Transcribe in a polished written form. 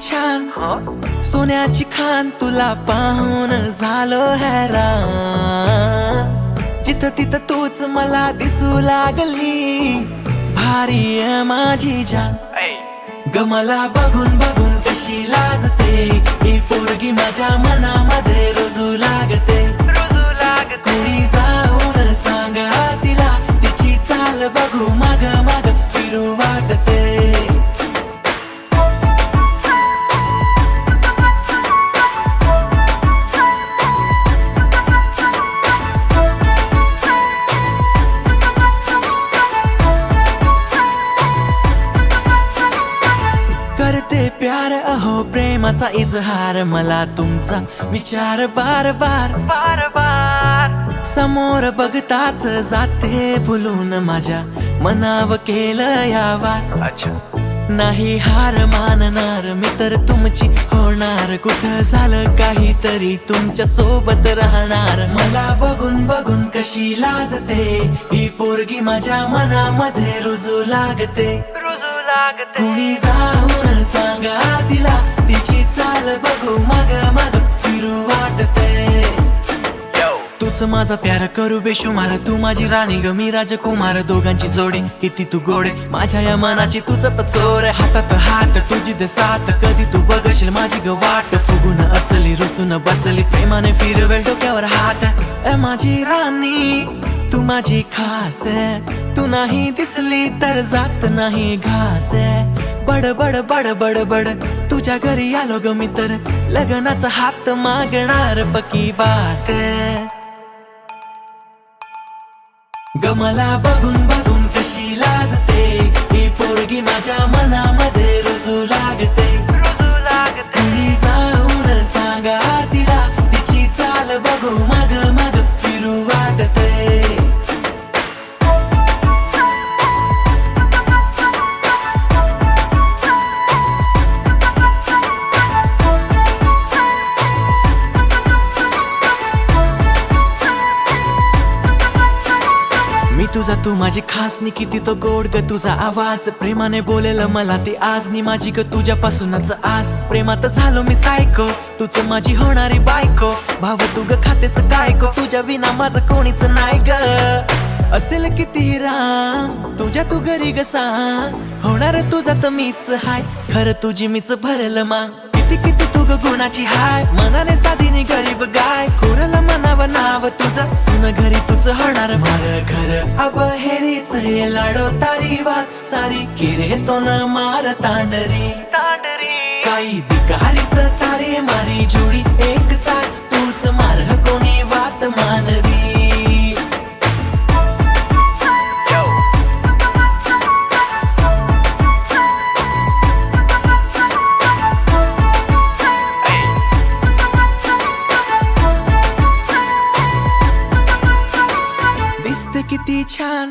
छान सोन्याची खान तुला पाहून झालो हैरान। जिथं तिथं तूच मला दिसू लागली, भारी आहे माझी जान। ग मला बघून बघून कशी लाजते, ही पोरगी माझ्या मनामध्ये रुजू लागते। कोणी जाऊन सांगा तिला, तिची चाल बघू माग माग फिरू वाटते। करते प्यार अहो प्रेमाचा इजहार, मला तुमचा विचार बार बार बार बार। समोर बघताच जाते भुलून, माझ्या मनाव केलं यावार। नाही हार मानणार मी तर तुमची होणार, कुठं झालं काहीतरी तुमच्या सोबत राहणार। मला बघून बघून कशी लाजते, ही पोरगी माझ्या मनामध्ये रुजू लागते। कुणी जाऊन सांगा तिला, तिची चाल बघू माग माग फिरू वाटते। तूच माझा प्यार करू बेशुमार, तू माझी राणी ग मी राजकुमार। दोघांची जोडी किती तू गोडे, माझ्या या मनाची तुझ तर चोर। हातात हात तुझी दे साथ, कधी तू बघशील माझी ग वाट। फुगून असली रुसून बसली, प्रेमाने फिरवेल डोक्यावर हात। माझी राणी तू माझी खास आहे, तू नाही दिसली तर जात नाही घास आहे। बड बड बड बड बड तुझ्या घरी आलो ग मी तर, लग्नाचा हात मागणार पक्की बात। ग मला बघून बघून कशी लाजते, ही पोरगी माझ्या मनामध्ये रुजू लागते। कुणी जाऊन सांगा तिला, तिची चाल बघू माग माग फिरू वाटते। मी तुझा तू माझी खास नी, किती तो गोड ग तुझा आवाज। प्रेमाने बोलेलं मला ते आज नी, माझी ग तुझ्यापासूनच आस। प्रेमात झालो मी सायको, तूच माझी होणारी बायको। भाव तू ग खातेस काय गो, तुझ्या विना माझं कोणीच नाही ग। असेल किती राम तुझ्या तू घरी ग सांग, होणार तुझा तर मीच हाय, खरं तुझी मीच भरलं मांग। किती किती तू ग गुणाची हाय, मनाने साधीने गरीब गाय। कोरलं मनावं नाव तुझं, सुन घरी तुझं होणार मार घर। अब हेरीच हे लाडो तारी वाट, सारी किरे तो न मार तांडरी काही दिकारीच तारे मारी जोडी एक साथ, तूच मार कोणी वात मानरी। किती छान